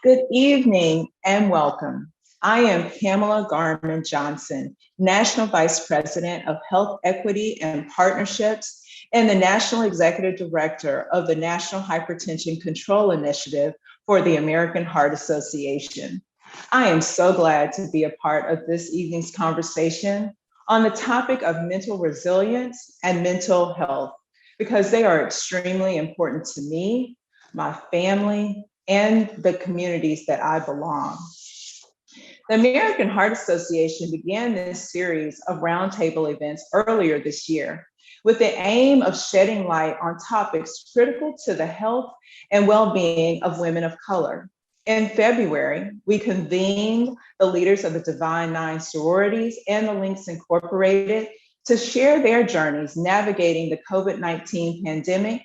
Good evening and welcome. I am Pamela Garman Johnson, National Vice President of Health Equity and Partnerships and the National Executive Director of the National Hypertension Control Initiative for the American Heart Association. I am so glad to be a part of this evening's conversation on the topic of mental resilience and mental health, because they are extremely important to me, my family, and the communities that I belong. The American Heart Association began this series of roundtable events earlier this year with the aim of shedding light on topics critical to the health and well-being of women of color. In February, we convened the leaders of the Divine Nine sororities and the Links Incorporated to share their journeys navigating the COVID-19 pandemic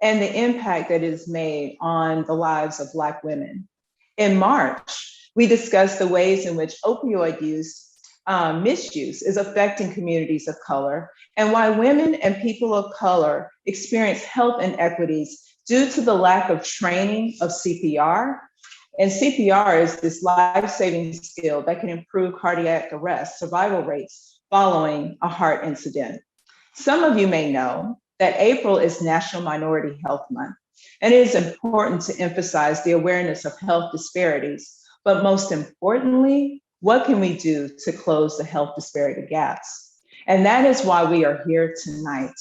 and the impact that it has made on the lives of Black women. In March, we discussed the ways in which opioid misuse is affecting communities of color and why women and people of color experience health inequities due to the lack of training of CPR. And CPR is this life-saving skill that can improve cardiac arrest survival rates following a heart incident. Some of you may know that April is National Minority Health Month, and it is important to emphasize the awareness of health disparities. But most importantly, what can we do to close the health disparity gaps? And that is why we are here tonight.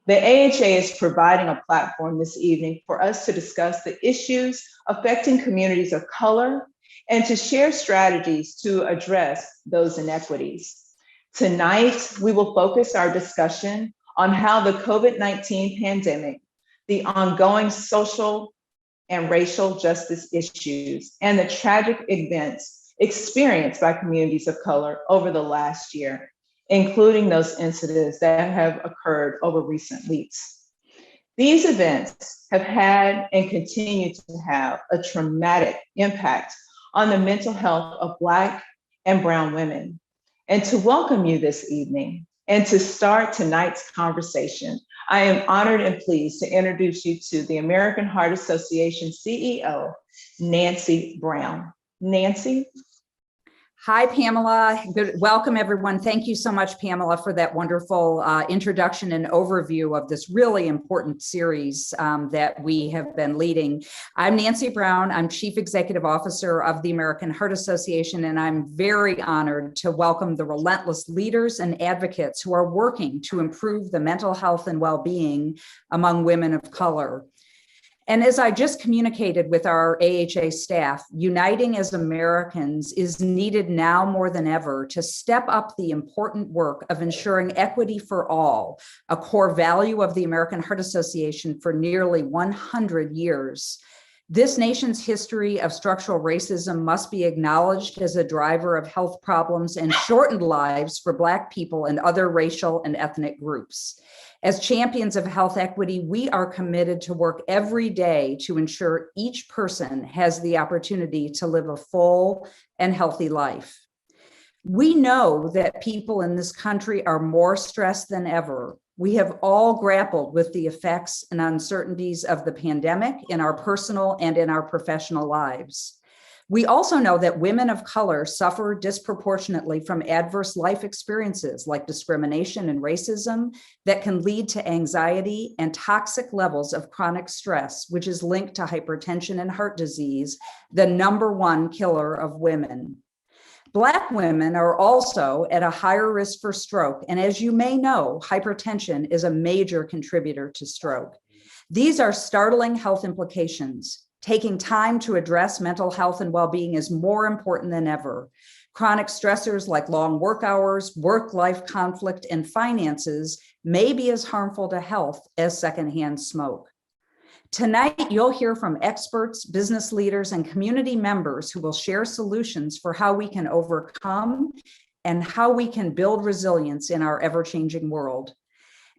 The AHA is providing a platform this evening for us to discuss the issues affecting communities of color and to share strategies to address those inequities. Tonight, we will focus our discussion on how the COVID-19 pandemic, the ongoing social and racial justice issues, and the tragic events experienced by communities of color over the last year, including those incidents that have occurred over recent weeks. These events have had and continue to have a traumatic impact on the mental health of Black and Brown women. And to welcome you this evening and to start tonight's conversation, I am honored and pleased to introduce you to the American Heart Association CEO, Nancy Brown. Nancy? Hi, Pamela. Welcome, everyone. Thank you so much, Pamela, for that wonderful introduction and overview of this really important series that we have been leading. I'm Nancy Brown. I'm Chief Executive Officer of the American Heart Association, and I'm very honored to welcome the relentless leaders and advocates who are working to improve the mental health and well-being among women of color. And as I just communicated with our AHA staff, uniting as Americans is needed now more than ever to step up the important work of ensuring equity for all, a core value of the American Heart Association for nearly 100 years. This nation's history of structural racism must be acknowledged as a driver of health problems and shortened lives for Black people and other racial and ethnic groups. As champions of health equity, we are committed to work every day to ensure each person has the opportunity to live a full and healthy life. We know that people in this country are more stressed than ever. We have all grappled with the effects and uncertainties of the pandemic in our personal and in our professional lives. We also know that women of color suffer disproportionately from adverse life experiences like discrimination and racism that can lead to anxiety and toxic levels of chronic stress, which is linked to hypertension and heart disease, the #1 killer of women. Black women are also at a higher risk for stroke, and as you may know, hypertension is a major contributor to stroke. These are startling health implications. Taking time to address mental health and well-being is more important than ever. Chronic stressors like long work hours, work-life conflict, and finances may be as harmful to health as secondhand smoke. Tonight, you'll hear from experts, business leaders, and community members who will share solutions for how we can overcome and how we can build resilience in our ever-changing world.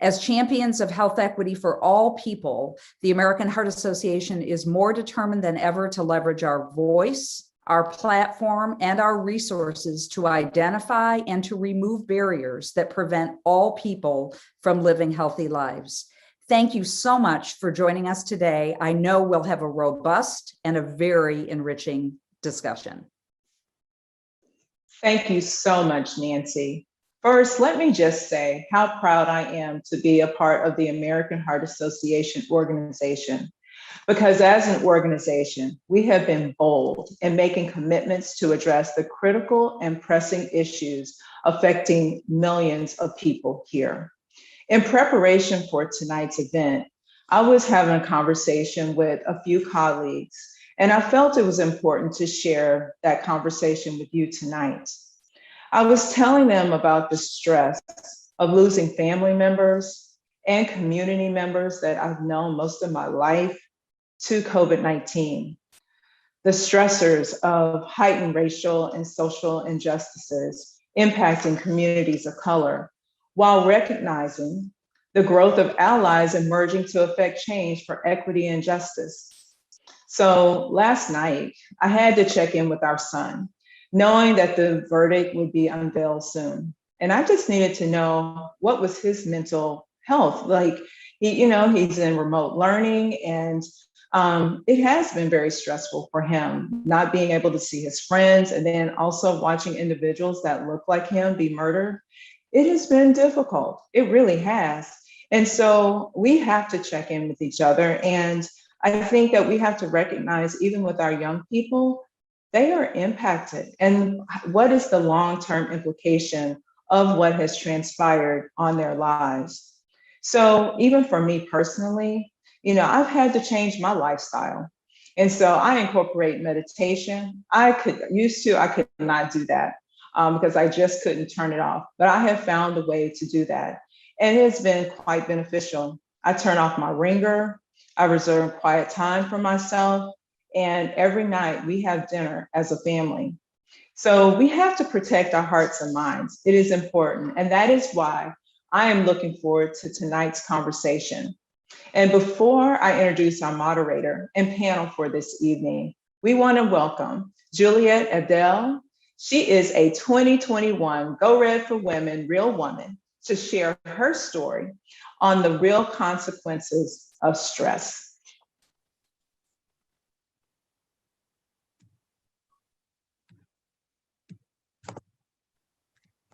As champions of health equity for all people, the American Heart Association is more determined than ever to leverage our voice, our platform, and our resources to identify and to remove barriers that prevent all people from living healthy lives. Thank you so much for joining us today. I know we'll have a robust and a very enriching discussion. Thank you so much, Nancy. First, let me just say how proud I am to be a part of the American Heart Association organization, because as an organization, we have been bold in making commitments to address the critical and pressing issues affecting millions of people here. In preparation for tonight's event, I was having a conversation with a few colleagues, and I felt it was important to share that conversation with you tonight. I was telling them about the stress of losing family members and community members that I've known most of my life to COVID-19, the stressors of heightened racial and social injustices impacting communities of color, while recognizing the growth of allies emerging to affect change for equity and justice. So last night, I had to check in with our son, knowing that the verdict would be unveiled soon. And I just needed to know what was his mental health. Like, he's in remote learning, and it has been very stressful for him, not being able to see his friends, and then also watching individuals that look like him be murdered. It has been difficult. It really has. And so we have to check in with each other. And I think that we have to recognize, even with our young people, they are impacted. And what is the long-term implication of what has transpired on their lives? So even for me personally, I've had to change my lifestyle. And so I incorporate meditation. I could not do that because I just couldn't turn it off. But I have found a way to do that. And it's been quite beneficial. I turn off my ringer. I reserve quiet time for myself. And every night we have dinner as a family. So we have to protect our hearts and minds. It is important. And that is why I am looking forward to tonight's conversation. And before I introduce our moderator and panel for this evening, we want to welcome Juliet Adele. She is a 2021 Go Red for Women Real Woman to share her story on the real consequences of stress.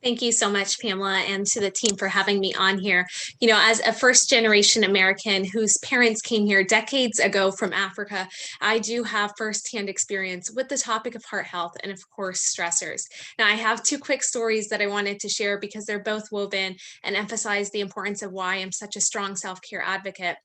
Thank you so much, Pamela, and to the team for having me on here. As a first-generation American whose parents came here decades ago from Africa, I do have firsthand experience with the topic of heart health and, of course, stressors. Now, I have two quick stories that I wanted to share because they're both woven and emphasize the importance of why I'm such a strong self-care advocate.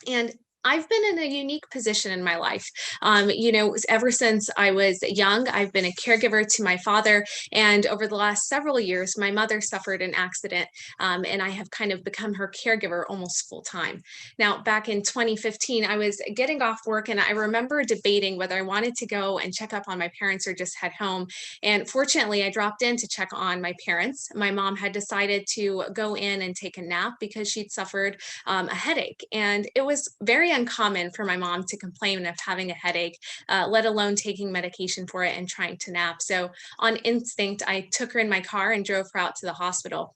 And I've been in a unique position in my life. Ever since I was young, I've been a caregiver to my father. And over the last several years, my mother suffered an accident, and I have kind of become her caregiver almost full time. Now, back in 2015, I was getting off work, and I remember debating whether I wanted to go and check up on my parents or just head home. And fortunately, I dropped in to check on my parents. My mom had decided to go in and take a nap because she'd suffered a headache. And it was very uncommon for my mom to complain of having a headache, let alone taking medication for it and trying to nap. So on instinct, I took her in my car and drove her out to the hospital.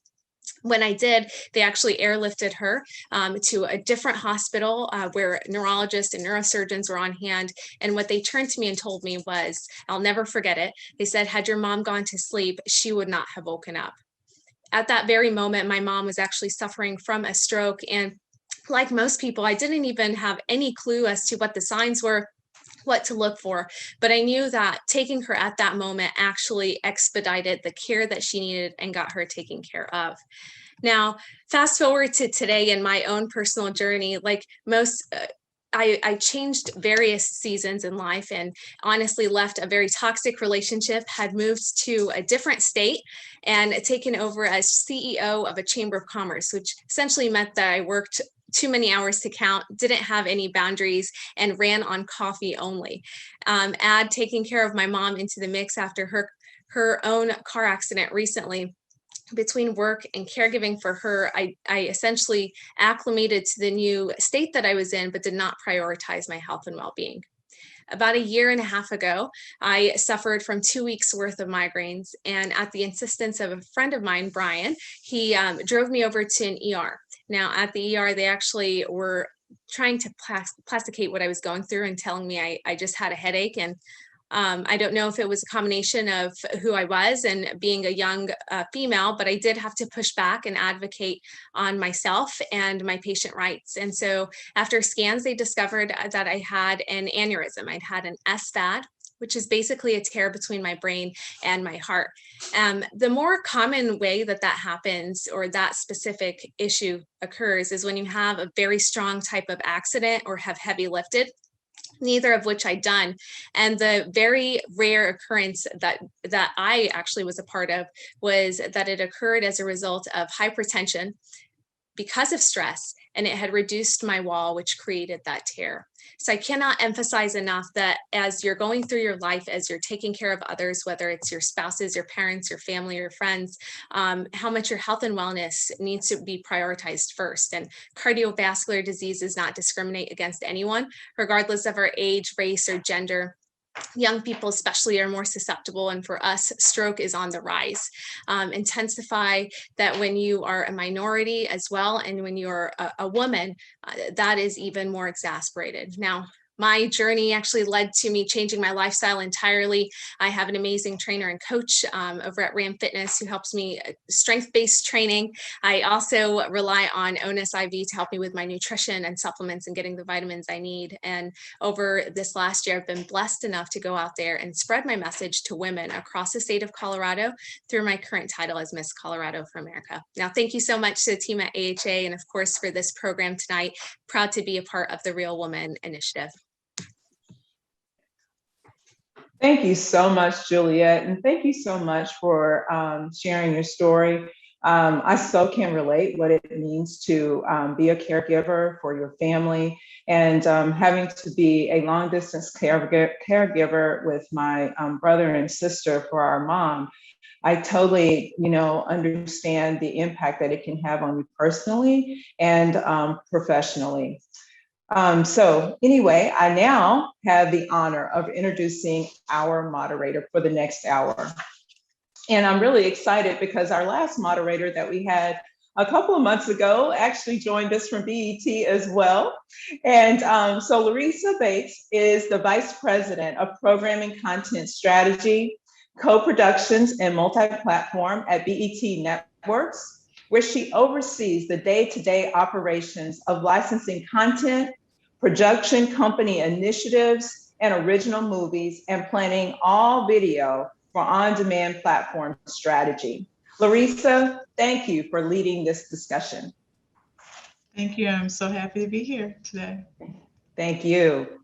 When I did, they actually airlifted her to a different hospital where neurologists and neurosurgeons were on hand. And what they turned to me and told me was, I'll never forget it. They said, had your mom gone to sleep, she would not have woken up. At that very moment, my mom was actually suffering from a stroke, and like most people, I didn't even have any clue as to what the signs were, what to look for, but I knew that taking her at that moment actually expedited the care that she needed and got her taken care of. Now, fast forward to today in my own personal journey, like most, I changed various seasons in life and honestly left a very toxic relationship, had moved to a different state and taken over as CEO of a chamber of commerce, which essentially meant that I worked too many hours to count, didn't have any boundaries, and ran on coffee only. Add taking care of my mom into the mix after her own car accident recently. Between work and caregiving for her, I essentially acclimated to the new state that I was in, but did not prioritize my health and well-being. About a year and a half ago, I suffered from 2 weeks worth of migraines, and at the insistence of a friend of mine, Brian, he drove me over to an ER. Now at the ER, they actually were trying to plasticate what I was going through and telling me I just had a headache. And I don't know if it was a combination of who I was and being a young female, but I did have to push back and advocate on myself and my patient rights. And so after scans, they discovered that I had an aneurysm. I'd had an SVAD, which is basically a tear between my brain and my heart. The more common way that happens, or that specific issue occurs, is when you have a very strong type of accident or have heavy lifted, neither of which I'd done. And the very rare occurrence that I actually was a part of was that it occurred as a result of hypertension because of stress, and it had reduced my wall, which created that tear. So I cannot emphasize enough that as you're going through your life, as you're taking care of others, whether it's your spouses, your parents, your family, your friends, how much your health and wellness needs to be prioritized first. And cardiovascular disease does not discriminate against anyone, regardless of our age, race, or gender. Young people especially are more susceptible, and for us, stroke is on the rise. Intensify that when you are a minority as well, and when you're a woman, that is even more exacerbated. Now, my journey actually led to me changing my lifestyle entirely. I have an amazing trainer and coach over at Ram Fitness who helps me strength-based training. I also rely on Onus IV to help me with my nutrition and supplements and getting the vitamins I need. And over this last year, I've been blessed enough to go out there and spread my message to women across the state of Colorado through my current title as Miss Colorado for America. Now, thank you so much to the team at AHA and of course for this program tonight. Proud to be a part of the Real Woman Initiative. Thank you so much, Juliet, and thank you so much for sharing your story. I so can relate what it means to be a caregiver for your family, and having to be a long distance caregiver with my brother and sister for our mom. I totally, understand the impact that it can have on you personally and professionally. So anyway, I now have the honor of introducing our moderator for the next hour. And I'm really excited because our last moderator that we had a couple of months ago actually joined us from BET as well. And so Larissa Bates is the Vice President of Programming Content Strategy, Co-Productions, and Multi-Platform at BET Networks, where she oversees the day-to-day operations of licensing content, production company initiatives, and original movies, and planning all video for on-demand platform strategy. Larissa, thank you for leading this discussion. Thank you. I'm so happy to be here today. Thank you.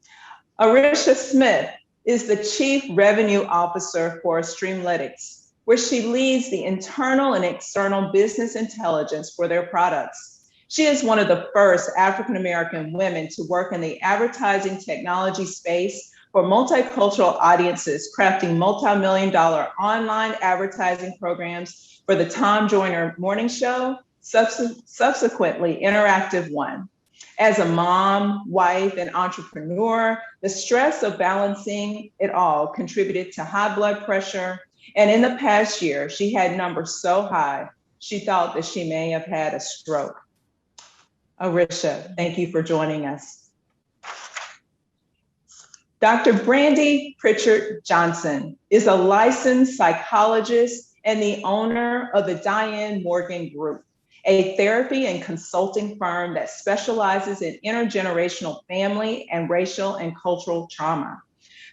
Arisha Smith is the Chief Revenue Officer for Streamletics, where she leads the internal and external business intelligence for their products. She is one of the first African-American women to work in the advertising technology space for multicultural audiences, crafting multi-million-dollar online advertising programs for the Tom Joyner Morning Show, subsequently Interactive One. As a mom, wife, and entrepreneur, the stress of balancing it all contributed to high blood pressure. And in the past year, she had numbers so high, she thought that she may have had a stroke. Arisha, thank you for joining us. Dr. Brandy Pritchard Johnson is a licensed psychologist and the owner of the Diane Morgan Group, a therapy and consulting firm that specializes in intergenerational family and racial and cultural trauma.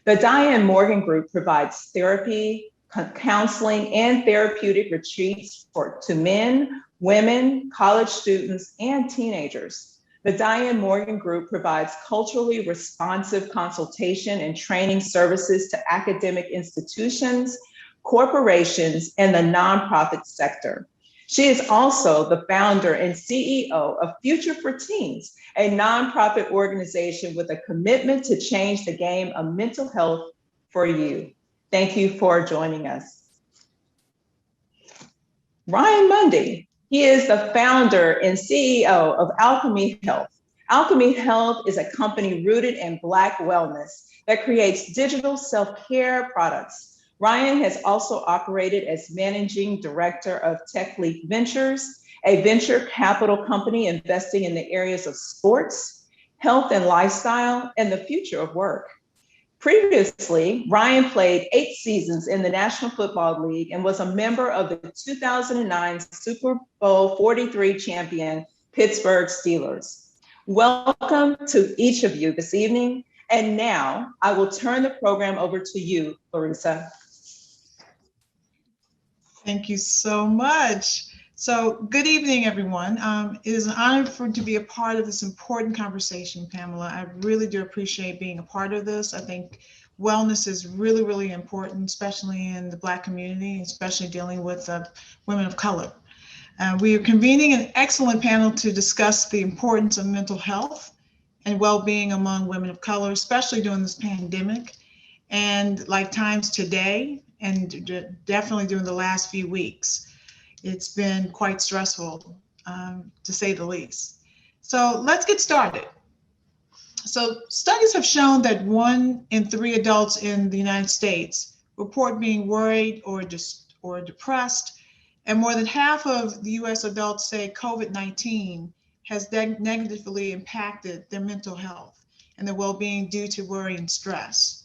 The Diane Morgan Group provides therapy, counseling, and therapeutic retreats to men, women, college students, and teenagers. The Diane Morgan Group provides culturally responsive consultation and training services to academic institutions, corporations, and the nonprofit sector. She is also the founder and CEO of Future for Teens, a nonprofit organization with a commitment to change the game of mental health for you. Thank you for joining us. Ryan Mundy. He is the founder and CEO of Alchemy Health. Alchemy Health is a company rooted in Black wellness that creates digital self-care products Ryan has also operated as Managing Director of Tech Leap Ventures, a venture capital company investing in the areas of sports, health and lifestyle, and the future of work. Previously, Ryan played 8 seasons in the National Football League and was a member of the 2009 Super Bowl 43 champion Pittsburgh Steelers. Welcome to each of you this evening. And now I will turn the program over to you, Larissa. Thank you so much. So good evening, everyone. It is an honor to be a part of this important conversation, Pamela. I really do appreciate being a part of this. I think wellness is really, really important, especially in the Black community, especially dealing with women of color. We are convening an excellent panel to discuss the importance of mental health and well-being among women of color, especially during this pandemic and like times today, and definitely during the last few weeks. It's been quite stressful, to say the least. So let's get started. So studies have shown that 1 in 3 adults in the United States report being worried or depressed, and more than half of the US adults say COVID-19 has negatively impacted their mental health and their well-being due to worry and stress.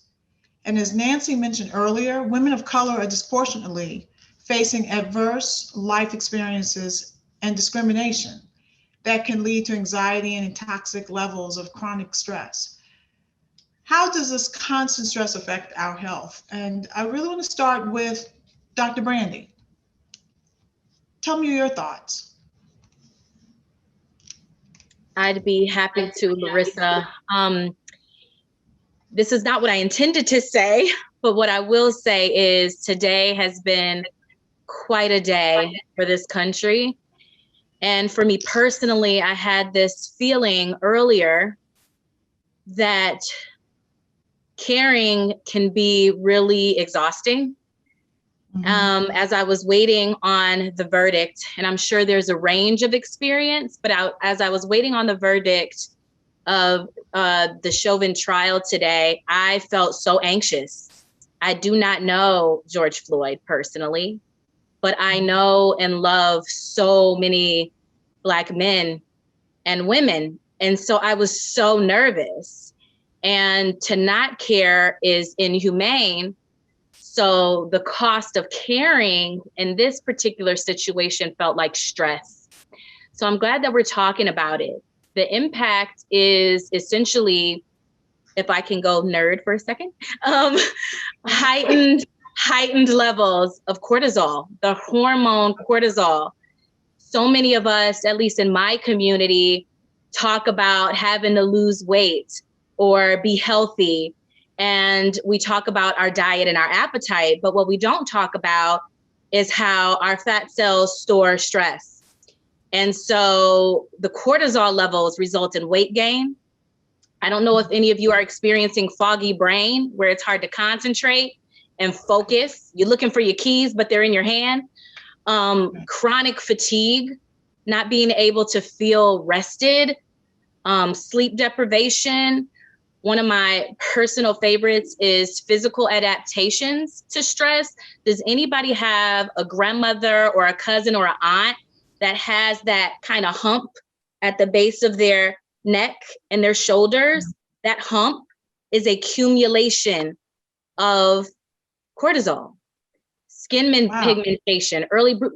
And as Nancy mentioned earlier, women of color are disproportionately facing adverse life experiences and discrimination that can lead to anxiety and toxic levels of chronic stress. How does this constant stress affect our health? And I really want to start with Dr. Brandy. Tell me your thoughts. I'd be happy to, Larissa. This is not what I intended to say, but what I will say is today has been quite a day for this country. And for me personally, I had this feeling earlier that caring can be really exhausting. As I was waiting on the verdict, and I'm sure there's a range of experience, but as I was waiting on the verdict of the Chauvin trial today, I felt so anxious. I do not know George Floyd personally, but I know and love so many Black men and women. And so I was so nervous. And to not care is inhumane. So the cost of caring in this particular situation felt like stress. So I'm glad that we're talking about it. The impact is essentially, if I can go nerd for a second, heightened levels of cortisol, the hormone cortisol. So many of us, at least in my community, talk about having to lose weight or be healthy. And we talk about our diet and our appetite, but what we don't talk about is how our fat cells store stress. And so the cortisol levels result in weight gain. I don't know if any of you are experiencing foggy brain, where it's hard to concentrate and focus. You're looking for your keys, but they're in your hand. Chronic fatigue, not being able to feel rested, sleep deprivation. One of my personal favorites is physical adaptations to stress. Does anybody have a grandmother or a cousin or an aunt that has that kind of hump at the base of their neck and their shoulders? That hump is a accumulation of cortisol. Skin pigmentation,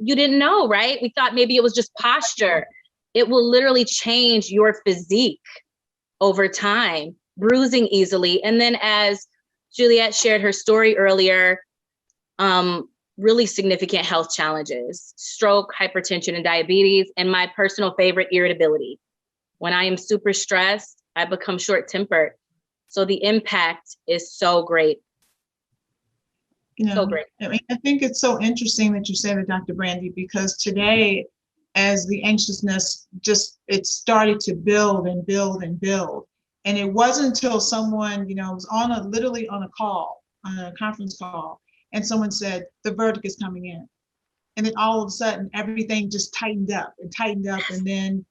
you didn't know, right? We thought maybe it was just posture. It will literally change your physique over time, bruising easily. And then as Juliet shared her story earlier, really significant health challenges, stroke, hypertension, and diabetes, and my personal favorite, irritability. When I am super stressed, I become short-tempered. So the impact is so great. So great. I mean, I think it's so interesting that you say that, Dr. Brandy, because today, as the anxiousness it started to build and build and build. And it wasn't until someone, was literally on a conference call, and someone said, the verdict is coming in. And then all of a sudden, everything just tightened up. And then,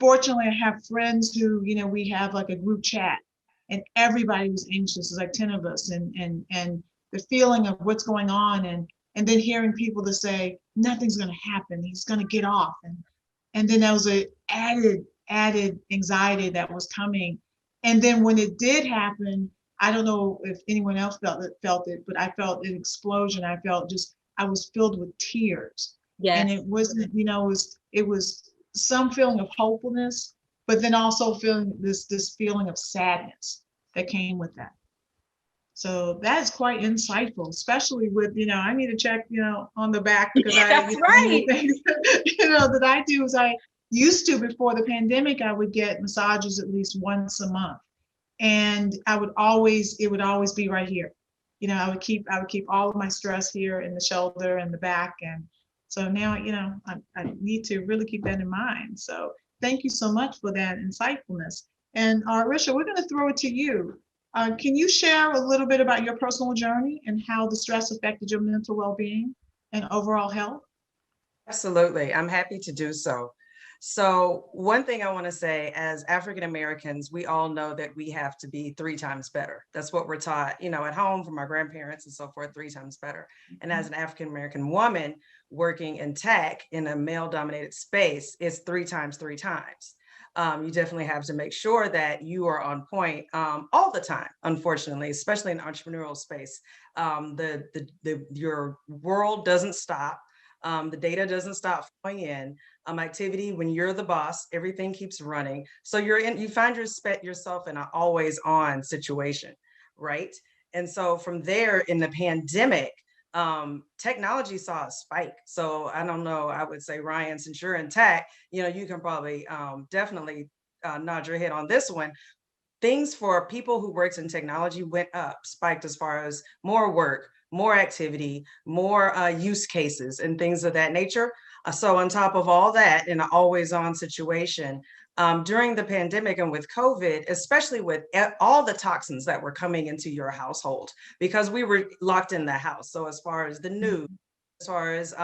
fortunately, I have friends who, we have like a group chat. and everybody was anxious. There's like 10 of us, and the feeling of what's going on, and then hearing people to say nothing's going to happen, he's going to get off, and then there was a added anxiety that was coming. And then when it did happen, I don't know if anyone else felt it, but I felt an explosion. I was filled with tears. Yes. And it wasn't, it was some feeling of hopefulness, but then also feeling this feeling of sadness that came with that. So that's quite insightful, especially with, I need to check, on the back, because That's right. things, that I do is I used to, before the pandemic, I would get massages at least once a month. And it would always be right here. I would keep all of my stress here in the shoulder and the back. And so now, I need to really keep that in mind. So thank you so much for that insightfulness. And Risha, we're going to throw it to you. Can you share a little bit about your personal journey and how the stress affected your mental well-being and overall health? Absolutely. I'm happy to do so. So one thing I want to say, as African Americans, we all know that we have to be 3 times better. That's what we're taught, at home from our grandparents and so forth, 3 times better. And as an African American woman working in tech in a male-dominated space, it's 3 times, 3 times. You definitely have to make sure that you are on point all the time, unfortunately, especially in the entrepreneurial space. Your world doesn't stop. The data doesn't stop flowing in. Activity, when you're the boss, everything keeps running. So you find yourself in an always on situation, right? And so from there, in the pandemic, technology saw a spike. So I don't know, I would say, Ryan, since you're in tech, you can probably definitely nod your head on this one. Things for people who worked in technology went up, spiked, as far as more work, more activity, more use cases and things of that nature. So on top of all that, in an always on situation, during the pandemic and with COVID, especially with all the toxins that were coming into your household, because we were locked in the house. So as far as the news, as far as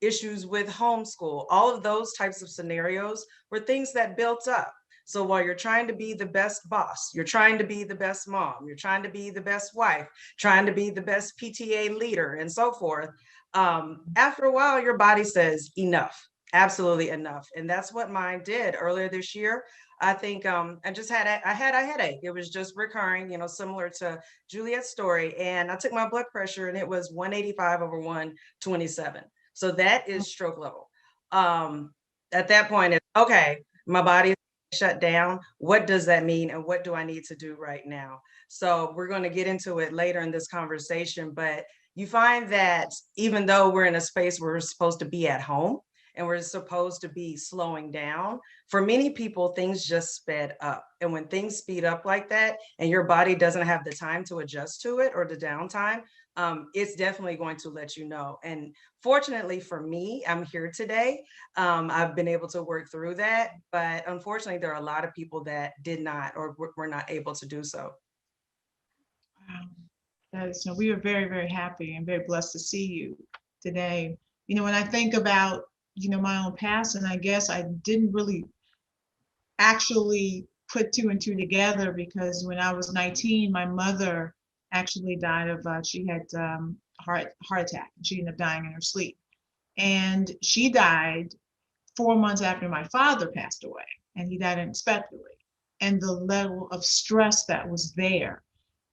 issues with homeschool, all of those types of scenarios were things that built up. So while you're trying to be the best boss, you're trying to be the best mom, you're trying to be the best wife, trying to be the best PTA leader and so forth, after a while, your body says enough, absolutely enough. And that's what mine did earlier this year. I think I had a headache. It was just recurring, similar to Juliet's story. And I took my blood pressure and it was 185/127. So that is stroke level. At that point, it's okay, my body is shut down. What does that mean? And what do I need to do right now? So we're going to get into it later in this conversation, but you find that even though we're in a space where we're supposed to be at home and we're supposed to be slowing down, for many people, things just sped up. And when things speed up like that and your body doesn't have the time to adjust to it or the downtime, it's definitely going to let you know. And fortunately for me, I'm here today. I've been able to work through that, but unfortunately, there are a lot of people that did not or were not able to do so. Wow. We are very, very happy and very blessed to see you today. When I think about, my own past, and I guess I didn't really actually put 2 and 2 together, because when I was 19, my mother actually died of, she had heart attack, and she ended up dying in her sleep. And she died 4 months after my father passed away, and he died unexpectedly. And the level of stress that was there.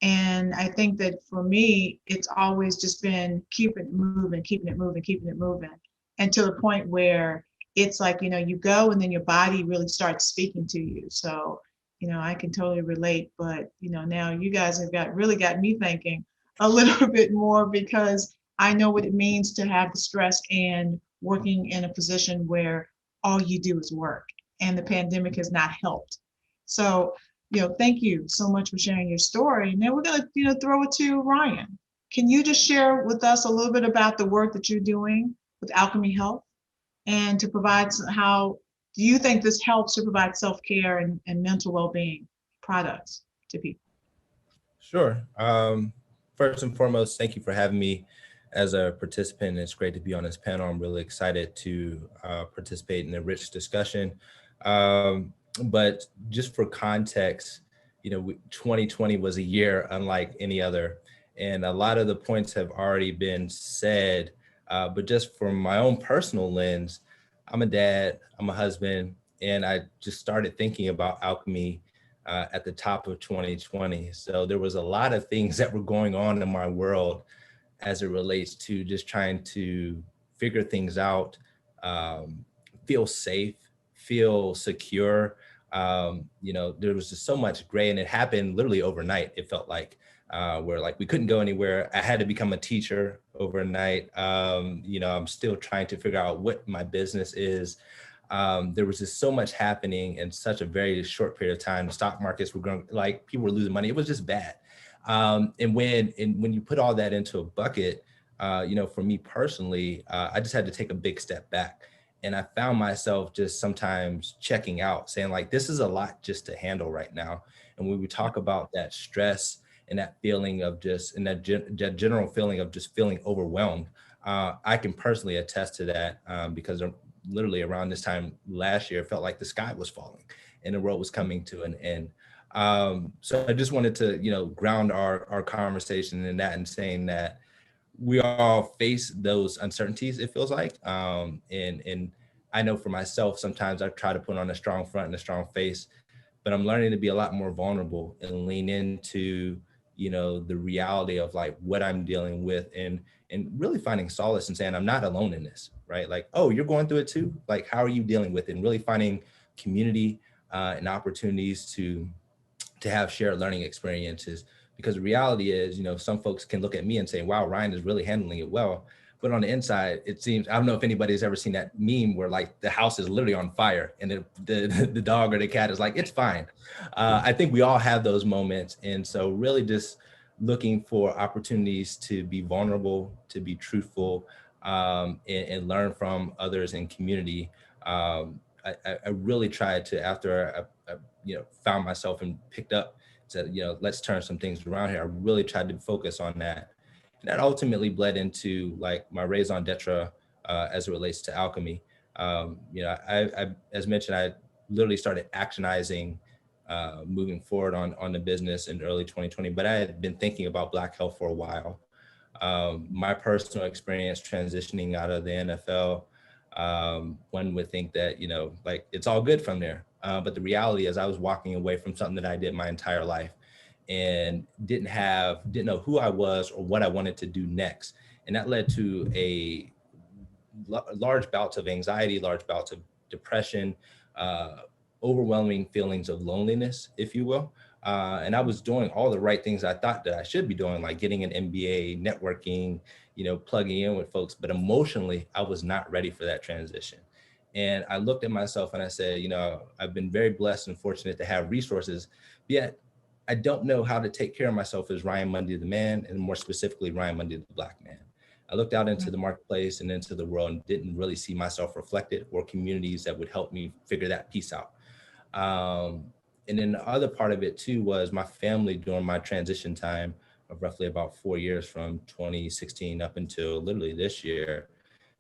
And I think that for me, it's always just been keeping it moving, and to the point where it's like, you go and then your body really starts speaking to you. So, I can totally relate, but, now you guys have really got me thinking a little bit more, because I know what it means to have the stress and working in a position where all you do is work, and the pandemic has not helped. So, thank you so much for sharing your story. Now we're going to, throw it to Ryan. Can you just share with us a little bit about the work that you're doing with Alchemy Health, and to provide how do you think this helps to provide self-care and mental well-being products to people? Sure. First and foremost, thank you for having me as a participant. It's great to be on this panel. I'm really excited to participate in a rich discussion. But just for context, 2020 was a year unlike any other. And a lot of the points have already been said, but just from my own personal lens, I'm a dad, I'm a husband, and I just started thinking about alchemy at the top of 2020. So there was a lot of things that were going on in my world as it relates to just trying to figure things out, feel safe, feel secure. There was just so much gray, and it happened literally overnight. It felt like where like we couldn't go anywhere. I had to become a teacher overnight. I'm still trying to figure out what my business is. There was just so much happening in such a very short period of time. The stock markets were growing, like people were losing money. It was just bad. And when you put all that into a bucket, for me personally, I just had to take a big step back. And I found myself just sometimes checking out, saying like, this is a lot just to handle right now. And when we talk about that stress and that feeling of just, and that general feeling of just feeling overwhelmed, I can personally attest to that because literally around this time last year, it felt like the sky was falling and the world was coming to an end. So I just wanted to, ground our conversation in that and saying that we all face those uncertainties, it feels like. And I know for myself, sometimes I try to put on a strong front and a strong face, but I'm learning to be a lot more vulnerable and lean into, the reality of like what I'm dealing with and really finding solace and saying, I'm not alone in this, right? Like, oh, you're going through it too? Like, how are you dealing with it? And really finding community and opportunities to have shared learning experiences. Because the reality is, some folks can look at me and say, wow, Ryan is really handling it well. But on the inside, it seems, I don't know if anybody's ever seen that meme where like the house is literally on fire and the dog or the cat is like, it's fine. I think we all have those moments. And so really just looking for opportunities to be vulnerable, to be truthful, and learn from others in community. I really tried to, after I found myself and picked up, said, let's turn some things around here. I really tried to focus on that. And that ultimately bled into like my raison d'etre as it relates to alchemy. I as mentioned, I literally started actionizing moving forward on the business in early 2020, but I had been thinking about Black health for a while. My personal experience transitioning out of the NFL, one would think that, like it's all good from there. But the reality is I was walking away from something that I did my entire life and didn't know who I was or what I wanted to do next. And that led to a large bouts of anxiety, large bouts of depression, overwhelming feelings of loneliness, if you will. And I was doing all the right things I thought that I should be doing, like getting an MBA, networking, plugging in with folks, but emotionally, I was not ready for that transition. And I looked at myself and I said, I've been very blessed and fortunate to have resources, yet I don't know how to take care of myself as Ryan Mundy, the man, and more specifically, Ryan Mundy, the Black man. I looked out into the marketplace and into the world and didn't really see myself reflected or communities that would help me figure that piece out. And then the other part of it too was my family during my transition time of roughly about 4 years from 2016 up until literally this year,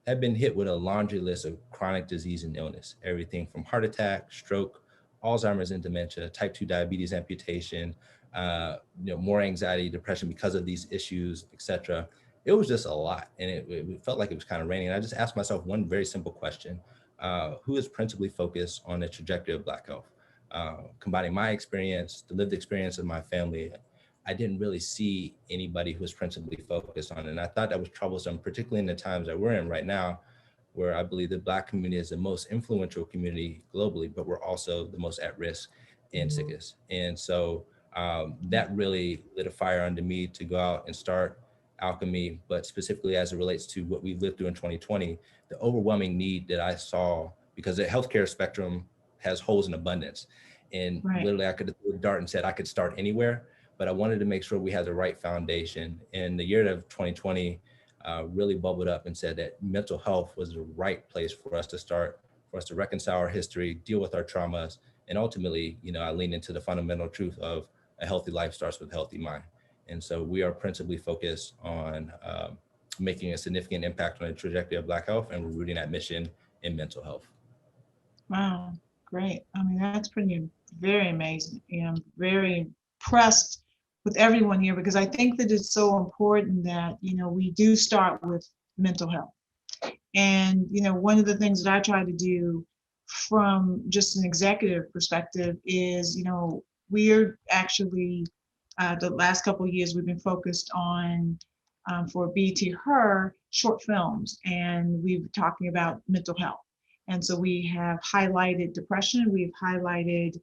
have been hit with a laundry list of chronic disease and illness, everything from heart attack, stroke, Alzheimer's and dementia, type 2 diabetes amputation, more anxiety, depression because of these issues, et cetera. It was just a lot. And it felt like it was kind of raining. And I just asked myself one very simple question. Who is principally focused on the trajectory of Black health? Combining my experience, the lived experience of my family, I didn't really see anybody who was principally focused on it. And I thought that was troublesome, particularly in the times that we're in right now, where I believe the Black community is the most influential community globally, but we're also the most at risk and sickest. And so that really lit a fire under me to go out and start alchemy, but specifically as it relates to what we lived through in 2020, the overwhelming need that I saw, because the healthcare spectrum has holes in abundance. And literally I could have threw a dart and said I could start anywhere, but I wanted to make sure we had the right foundation. And the year of 2020 really bubbled up and said that mental health was the right place for us to start, for us to reconcile our history, deal with our traumas. And ultimately, I leaned into the fundamental truth of a healthy life starts with a healthy mind. And so we are principally focused on making a significant impact on the trajectory of Black health, and we're rooting that mission in mental health. Wow. Great. I mean, that's very amazing. And I'm very impressed with everyone here because I think that it's so important that, we do start with mental health. And, one of the things that I try to do from just an executive perspective is, we're actually, the last couple of years, we've been focused on, for BT Her, short films, and we've been talking about mental health. And so we have highlighted depression, we've highlighted,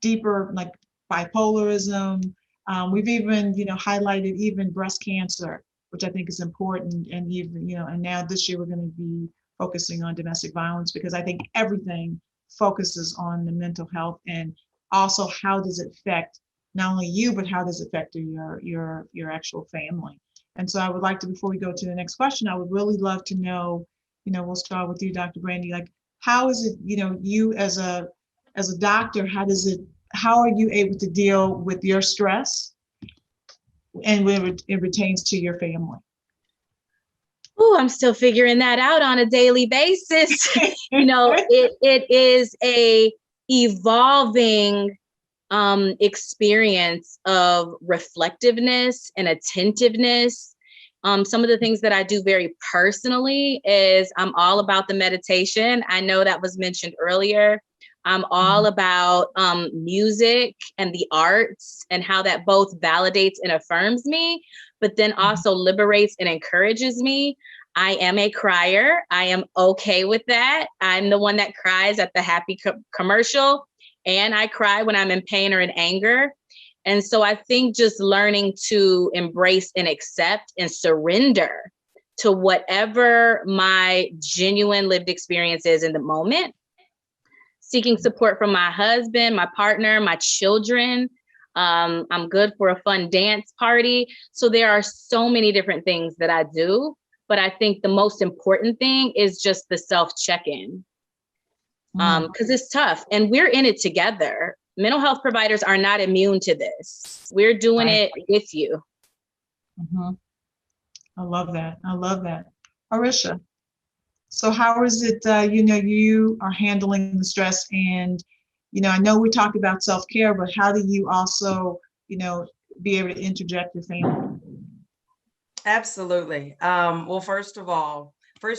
deeper like bipolarism. We've even, highlighted even breast cancer, which I think is important. And even, and now this year we're going to be focusing on domestic violence because I think everything focuses on the mental health and also how does it affect not only you, but how does it affect your actual family. And so I would like to, before we go to the next question, I would really love to know, we'll start with you, Dr. Brandy, like how is it, you as a doctor, how are you able to deal with your stress and when it pertains to your family? Oh, I'm still figuring that out on a daily basis. It is a evolving experience of reflectiveness and attentiveness. Some of the things that I do very personally is I'm all about the meditation. I know that was mentioned earlier. I'm all about music and the arts and how that both validates and affirms me, but then also liberates and encourages me. I am a crier. I am okay with that. I'm the one that cries at the happy commercial, and I cry when I'm in pain or in anger. And so I think just learning to embrace and accept and surrender to whatever my genuine lived experience is in the moment. Seeking support from my husband, my partner, my children. I'm good for a fun dance party. So there are so many different things that I do, but I think the most important thing is just the self-check-in. Because it's tough and we're in it together. Mental health providers are not immune to this. We're doing it with you. I love that. I love that. Arisha, so how is it, you are handling the stress and, I know we talked about self-care, but how do you also, be able to interject your family? Absolutely. Well, first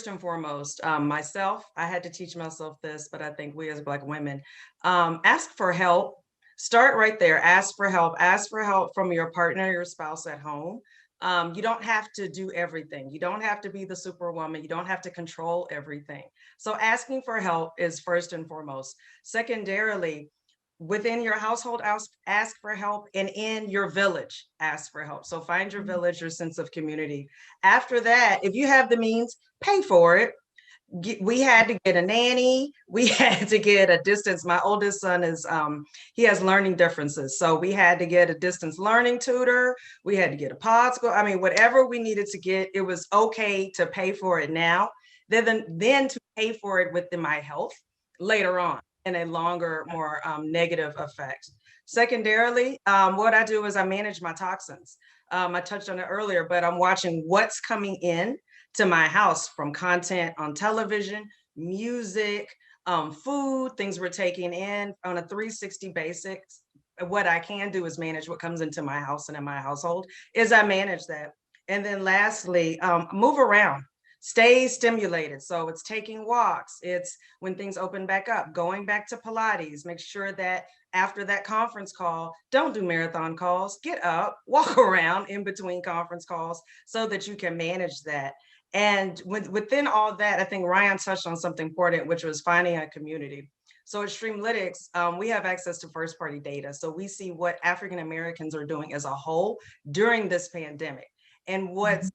and foremost, myself, I had to teach myself this, but I think we as Black women, ask for help. Start right there. Ask for help. Ask for help from your partner, your spouse at home. You don't have to do everything. You don't have to be the superwoman. You don't have to control everything. So asking for help is first and foremost. Secondarily, within your household, ask for help, and in your village, ask for help. So find your village, your sense of community. After that, if you have the means, pay for it. We had to get a nanny. We had to get a distance. My oldest son he has learning differences. So we had to get a distance learning tutor. We had to get a pod school. I mean, whatever we needed to get, it was okay to pay for it now, then to pay for it within my health later on in a longer, more negative effect. Secondarily, what I do is I manage my toxins. I touched on it earlier, but I'm watching what's coming in to my house from content on television, music, food, things we're taking in on a 360 basis. What I can do is manage what comes into my house and in my household is I manage that. And then lastly, move around, stay stimulated. So it's taking walks. It's when things open back up, going back to Pilates, make sure that after that conference call, don't do marathon calls, get up, walk around in between conference calls so that you can manage that. And within all that, I think Ryan touched on something important, which was finding a community. So at Streamlytics, we have access to first party data. So we see what African Americans are doing as a whole during this pandemic. And what's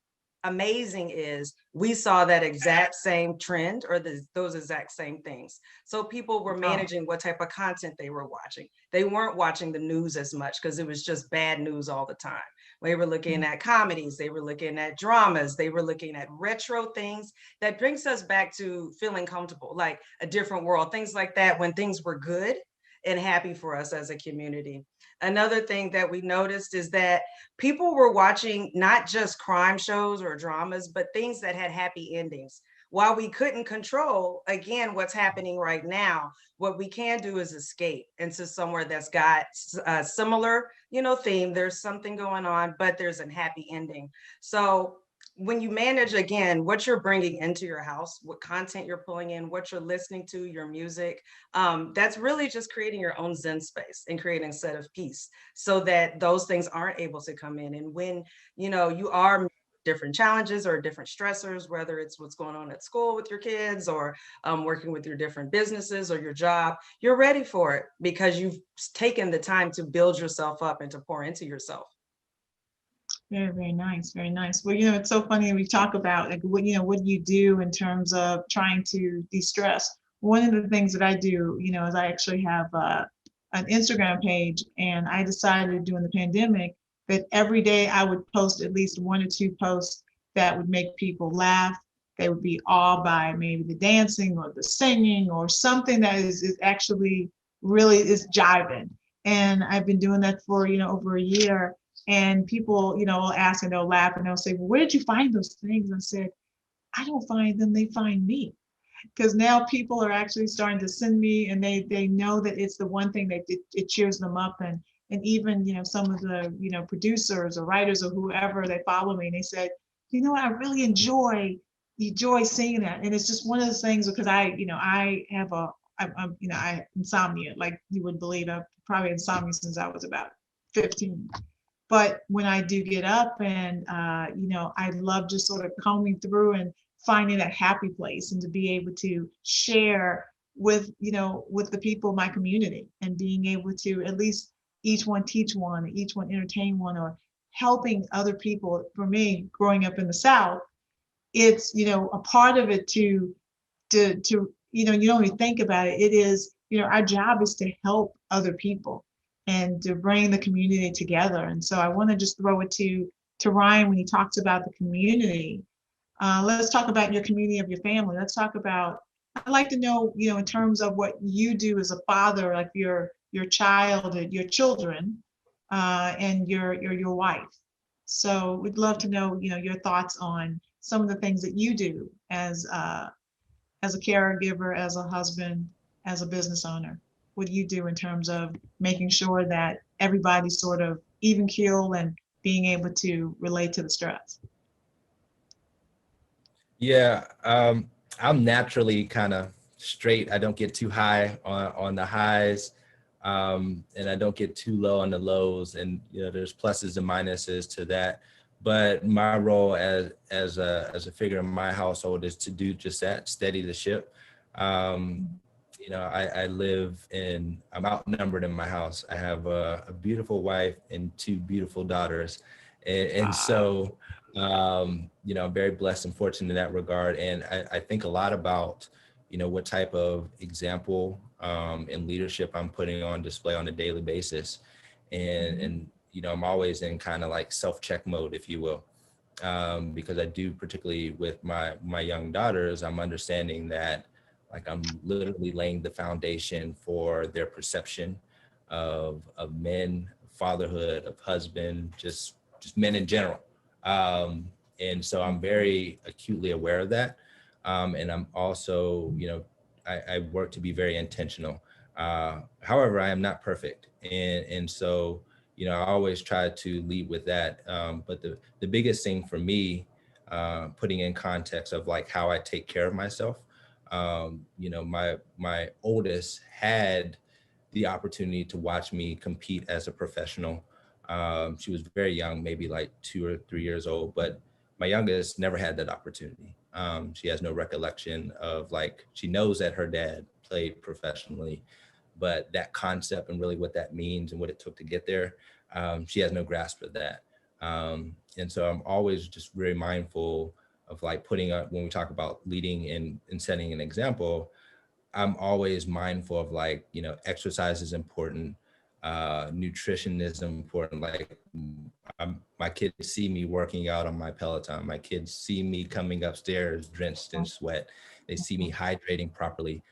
amazing is we saw that exact same trend or those exact same things. So people were managing what type of content they were watching. They weren't watching the news as much because it was just bad news all the time. They were looking at comedies, they were looking at dramas, they were looking at retro things that brings us back to feeling comfortable, like a different world, things like that when things were good and happy for us as a community. Another thing that we noticed is that people were watching not just crime shows or dramas, but things that had happy endings. while we couldn't control, again, what's happening right now, what we can do is escape into somewhere that's got a similar, theme. There's something going on, but there's a happy ending. So when you manage, again, what you're bringing into your house, what content you're pulling in, what you're listening to, your music, that's really just creating your own Zen space and creating a set of peace so that those things aren't able to come in. And when, you are different challenges or different stressors, whether it's what's going on at school with your kids or working with your different businesses or your job, you're ready for it because you've taken the time to build yourself up and to pour into yourself. Very, very nice. Very nice. Well, it's so funny we talk about like what do you do in terms of trying to de-stress. One of the things that I do, is I actually have an Instagram page, and I decided during the pandemic that every day I would post at least 1 or 2 posts that would make people laugh. They would be awed by maybe the dancing or the singing or something that is actually really is jiving. And I've been doing that for, over a year. And people, will ask and they'll laugh and they'll say, well, where did you find those things? I said, I don't find them, they find me. Because now people are actually starting to send me, and they know that it's the one thing that it cheers them up. And even, some of the, producers or writers or whoever, they follow me and they said, I really enjoy seeing that. And it's just one of those things because I have I insomnia, like you wouldn't believe. I've probably had insomnia since I was about 15. But when I do get up and, I love just sort of combing through and finding that happy place and to be able to share with, with the people of my community and being able to at least each one teach one, each one entertain one, or helping other people. For me, growing up in the South, it's, a part of it to you don't even think about it. It is, our job is to help other people and to bring the community together. And so I want to just throw it to Ryan when he talks about the community. Let's talk about your community of your family. Let's talk about, I'd like to know, in terms of what you do as a father, like your child, your children, and your wife. So we'd love to know, your thoughts on some of the things that you do as a caregiver, as a husband, as a business owner. What do you do in terms of making sure that everybody's sort of even keel and being able to relate to the stress? Yeah, I'm naturally kind of straight. I don't get too high on the highs, and I don't get too low on the lows. And there's pluses and minuses to that. But my role as a figure in my household is to do just that, steady the ship. I'm outnumbered in my house. I have a beautiful wife and 2 beautiful daughters. And so, I'm very blessed and fortunate in that regard. And I think a lot about, what type of example and leadership I'm putting on display on a daily basis. And I'm always in kind of like self-check mode, if you will. Because I do, particularly with my young daughters, I'm understanding that like I'm literally laying the foundation for their perception of men, fatherhood, of husband, just men in general. And so I'm very acutely aware of that. And I'm also, I work to be very intentional. However, I am not perfect. And so, I always try to lead with that. But the biggest thing for me, putting in context of like how I take care of myself, my oldest had the opportunity to watch me compete as a professional. She was very young, maybe like 2 or 3 years old, but my youngest never had that opportunity. She has no recollection of she knows that her dad played professionally, but that concept and really what that means and what it took to get there, she has no grasp of that. And so I'm always just very mindful of putting up, when we talk about leading and setting an example, I'm always mindful of exercise is important. Nutrition is important. My kids see me working out on my Peloton. My kids see me coming upstairs drenched in sweat. They see me hydrating properly.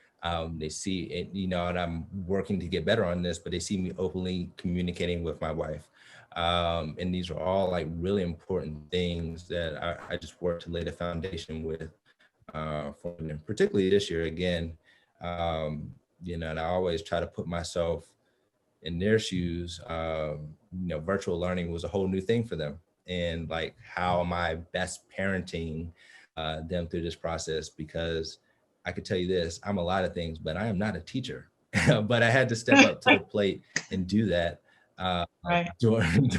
They see it, and I'm working to get better on this, but they see me openly communicating with my wife. And these are all really important things that I just work to lay the foundation with for them, particularly this year again. You know, and I always try to put myself in their shoes. You know, virtual learning was a whole new thing for them. And like, how am I best parenting them through this process? Because I could tell you this, I'm a lot of things, but I am not a teacher. But I had to step up to the plate and do that Right. during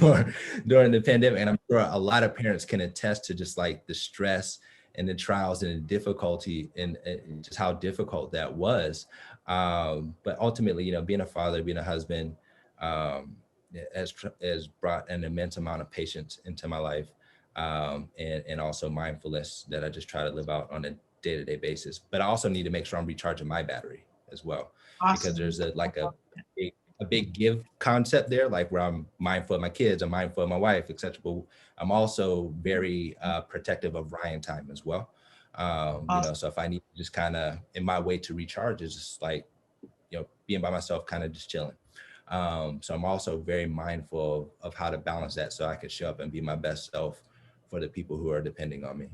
the pandemic. And I'm sure a lot of parents can attest to just like the stress and the trials and the difficulty and just how difficult that was. But ultimately, you know, being a father, being a husband, has brought an immense amount of patience into my life, and also mindfulness that I just try to live out on a day-to-day basis. But I also need to make sure I'm recharging my battery as well, because there's a big give concept there, like where I'm mindful of my kids, I'm mindful of my wife, etc. But I'm also very protective of Ryan time as well. You know, so if I need to just kind of, in my way to recharge is just like, you know, being by myself, kind of just chilling. So I'm also very mindful of how to balance that so I can show up and be my best self for the people who are depending on me.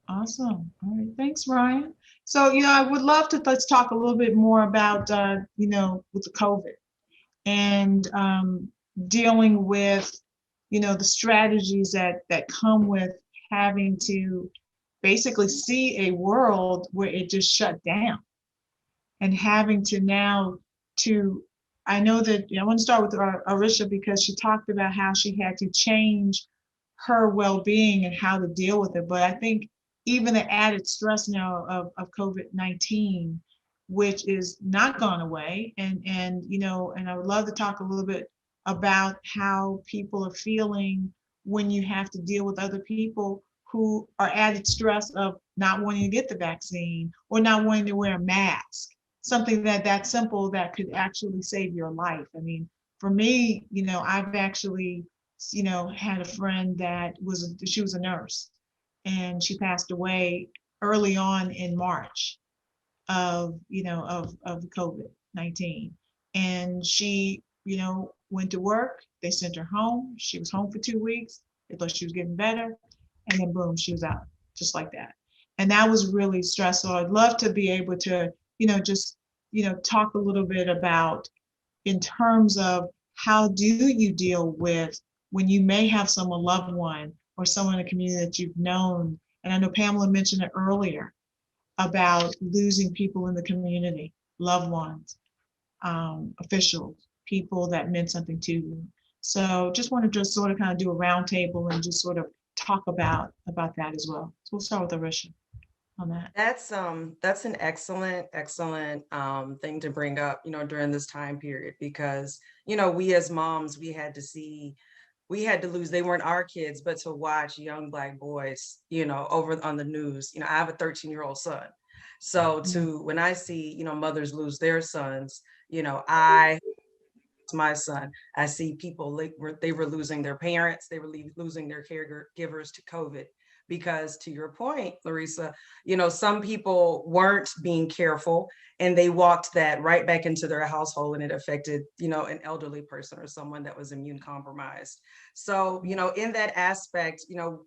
Awesome. All right. Thanks, Ryan. So, you know, I would love to, let's talk a little bit more about, you know, with the COVID and dealing with, you know, the strategies that come with having to basically see a world where it just shut down and having to now I know that, you know, I want to start with Arisha because she talked about how she had to change her well-being and how to deal with it. But I think even the added stress now of COVID-19, which is not gone away. And, you know, and I would love to talk a little bit about how people are feeling when you have to deal with other people who are added stress of not wanting to get the vaccine or not wanting to wear a mask, something that simple that could actually save your life. I mean, for me, you know, I've actually, you know, had a friend that she was a nurse, and she passed away early on in March of, you know, of COVID-19. And she, you know, went to work. They sent her home. She was home for 2 weeks. They thought she was getting better. And then boom, she was out just like that. And that was really stressful. I'd love to be able to, you know, just, you know, talk a little bit about in terms of how do you deal with when you may have someone, loved one, or someone in the community that you've known. And I know Pamela mentioned it earlier about losing people in the community, loved ones, officials, people that meant something to you. So just want to just sort of kind of do a roundtable and just sort of talk about that as well. So we'll start with Arisha on that. That's an excellent thing to bring up, you know, during this time period, because, you know, we as moms, we had to lose, they weren't our kids, but to watch young Black boys, you know, over on the news. You know, I have a 13-year-old son. So when I see, you know, mothers lose their sons, you know, my son, I see people, they were losing their parents, they were losing their caregivers to COVID. Because to your point, Larissa, you know, some people weren't being careful and they walked that right back into their household, and it affected, you know, an elderly person or someone that was immune compromised. So, you know, in that aspect, you know,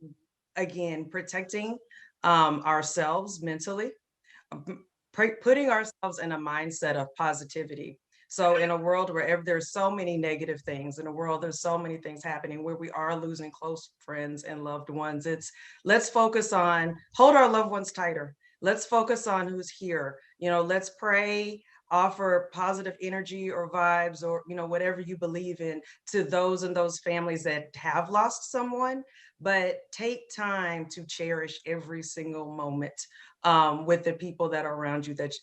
again, protecting ourselves mentally, putting ourselves in a mindset of positivity. So in a world where there's so many negative things, in a world there's so many things happening where we are losing close friends and loved ones, let's focus on, hold our loved ones tighter. Let's focus on who's here. You know, let's pray, offer positive energy or vibes, or, you know, whatever you believe in, to those and those families that have lost someone. But take time to cherish every single moment with the people that are around you that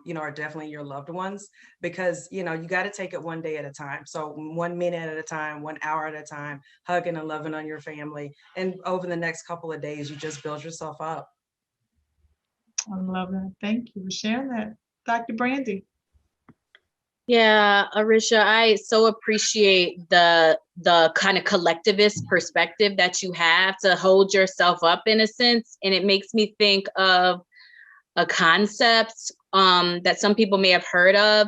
you know, are definitely your loved ones, because, you know, you got to take it one day at a time. So 1 minute at a time, 1 hour at a time, hugging and loving on your family. And over the next couple of days, you just build yourself up. I love that. Thank you for sharing that. Dr. Brandy. Yeah, Arisha, I so appreciate the kind of collectivist perspective that you have to hold yourself up in a sense. And it makes me think of a concept that some people may have heard of,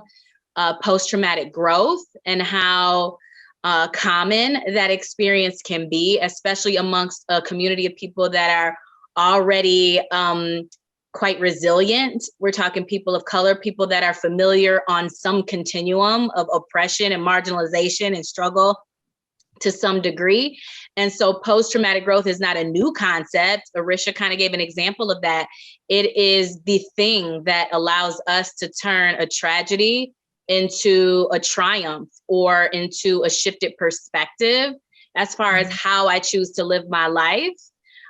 post-traumatic growth, and how common that experience can be, especially amongst a community of people that are already quite resilient. We're talking people of color, people that are familiar on some continuum of oppression and marginalization and struggle to some degree. And so post-traumatic growth is not a new concept. Arisha kind of gave an example of that. It is the thing that allows us to turn a tragedy into a triumph or into a shifted perspective as far as how I choose to live my life.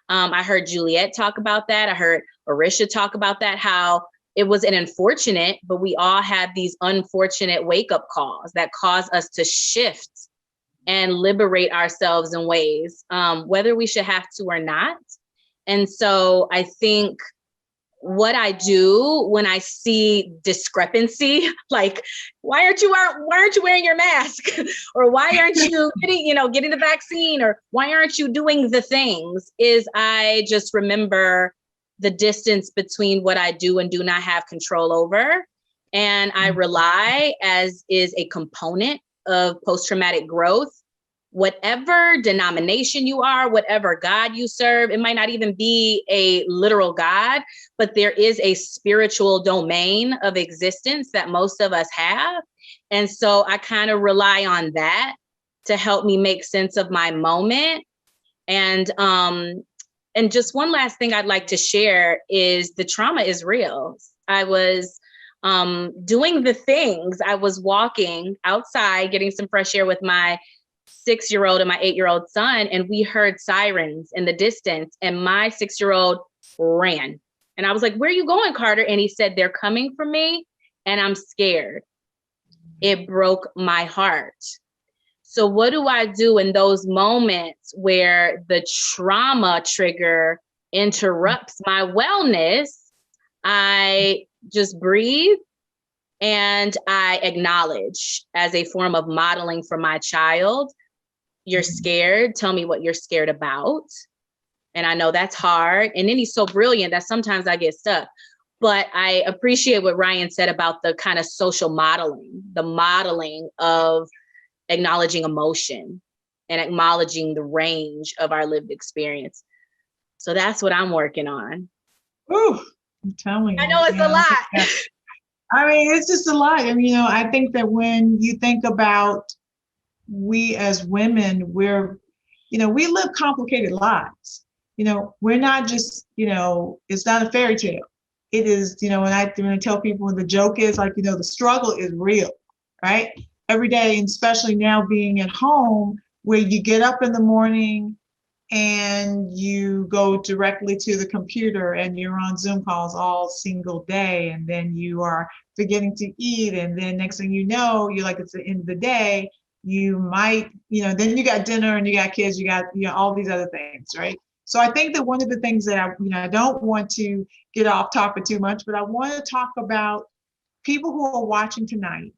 I heard Juliet talk about that. I heard Arisha talk about that, how it was an unfortunate, but we all have these unfortunate wake-up calls that cause us to shift and liberate ourselves in ways, whether we should have to or not. And so I think what I do when I see discrepancy, like, why aren't you wearing your mask? Or why aren't you getting the vaccine? Or why aren't you doing the things? Is I just remember the distance between what I do and do not have control over. And I rely, as is a component of post-traumatic growth, whatever denomination you are, whatever God you serve, it might not even be a literal God, but there is a spiritual domain of existence that most of us have. And so I kind of rely on that to help me make sense of my moment. And just one last thing I'd like to share is the trauma is real. I was doing the things. I was walking outside, getting some fresh air with my 6-year-old and my 8-year-old son, and we heard sirens in the distance, and my 6-year-old ran. And I was like, "Where are you going, Carter?" And he said, "They're coming for me and I'm scared." It broke my heart. So what do I do in those moments where the trauma trigger interrupts my wellness? I just breathe and I acknowledge, as a form of modeling for my child, you're scared. Tell me what you're scared about. And I know that's hard. And then he's so brilliant that sometimes I get stuck. But I appreciate what Ryan said about the kind of social modeling, the modeling of acknowledging emotion and acknowledging the range of our lived experience. So that's what I'm working on. Ooh, I'm telling you. I know it's a lot. I mean, it's just a lot. I mean, I think that when you think about we as women, we live complicated lives. We're not just, it's not a fairy tale. It is, when I tell people, the joke is like, the struggle is real, right? Every day, and especially now being at home, where you get up in the morning and you go directly to the computer and you're on Zoom calls all single day, and then you are beginning to eat, and then next thing you know, you're like, it's the end of the day. You might, then you got dinner and you got kids, you got, all these other things, right? So I think that one of the things that I don't want to get off topic too much, but I want to talk about people who are watching tonight.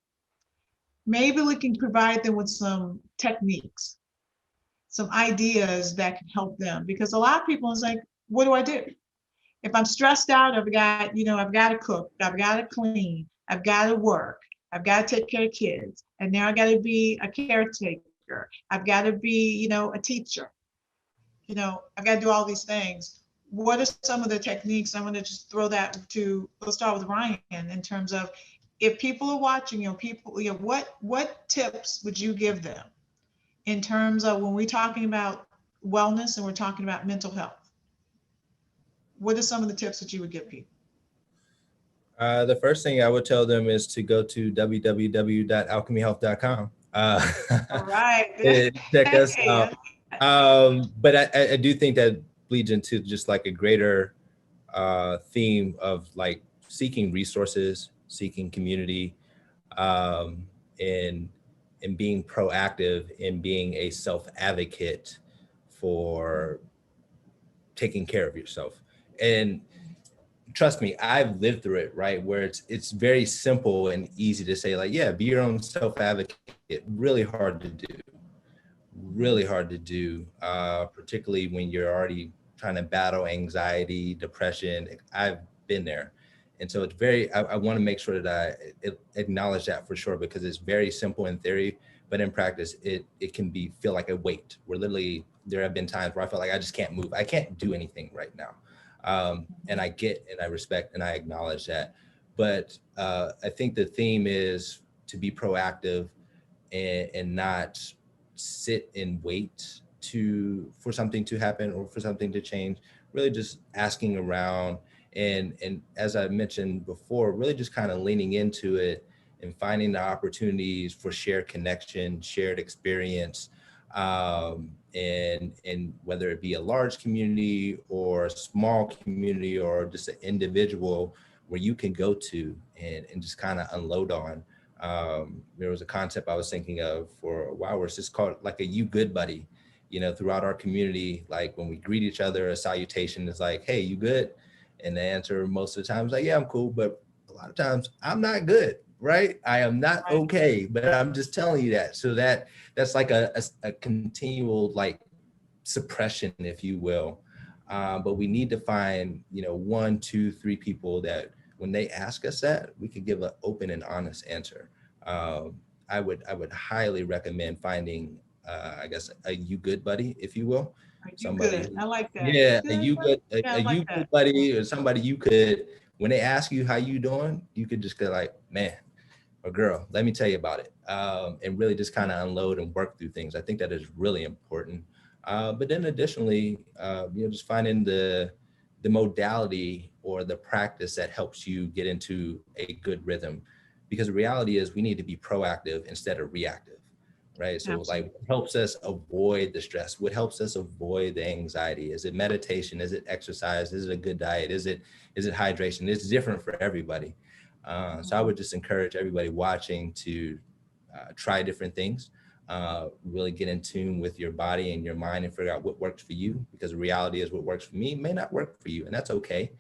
Maybe we can provide them with some techniques, some ideas that can help them, because a lot of people is like, what do I do? If I'm stressed out, I've got to cook, I've got to clean, I've got to work, I've got to take care of kids, and now I got to be a caretaker, I've got to be, a teacher, I've got to do all these things. What are some of the techniques? I'm going to just throw that let's start with Ryan, in terms of, if people are watching, what tips would you give them in terms of when we're talking about wellness and we're talking about mental health? What are some of the tips that you would give people? The first thing I would tell them is to go to www.alchemyhealth.com. All right. Check us out. But I do think that bleeds into just like a greater theme of like seeking resources, seeking community, and being proactive in being a self-advocate for taking care of yourself. And trust me, I've lived through it, right? Where it's very simple and easy to say, like, yeah, be your own self-advocate. Really hard to do, particularly when you're already trying to battle anxiety, depression. I've been there. And so it's I want to make sure that I acknowledge that for sure, because it's very simple in theory, but in practice, it can feel like a weight, where literally there have been times where I felt like I just can't move. I can't do anything right now. And I get and I respect and I acknowledge that. But I think the theme is to be proactive and not sit and wait for something to happen or for something to change. Really just asking around and as I mentioned before, really just kind of leaning into it and finding the opportunities for shared connection, shared experience, and whether it be a large community or a small community or just an individual where you can go to and just kind of unload on. There was a concept I was thinking of for a while where it's just called like a you good buddy, throughout our community. Like when we greet each other, a salutation is like, hey, you good? And the answer most of the time is like, yeah, I'm cool. But a lot of times I'm not good, right? I am not okay, but I'm just telling you that. So that's like a continual like suppression, if you will. But we need to find, 1, 2, 3 people that when they ask us that, we could give an open and honest answer. I would highly recommend finding, I guess, a you good buddy, if you will. Somebody good. I like that. Yeah, a you good buddy or somebody you could, when they ask you how you doing, you could just go like, man, or girl, let me tell you about it. And really just kind of unload and work through things. I think that is really important. But then additionally, just finding the modality or the practice that helps you get into a good rhythm. Because the reality is we need to be proactive instead of reactive, right? So like what helps us avoid the stress? What helps us avoid the anxiety? Is it meditation? Is it exercise? Is it a good diet? Is it hydration? It's different for everybody. So I would just encourage everybody watching to try different things, really get in tune with your body and your mind and figure out what works for you, because the reality is what works for me may not work for you, and that's okay.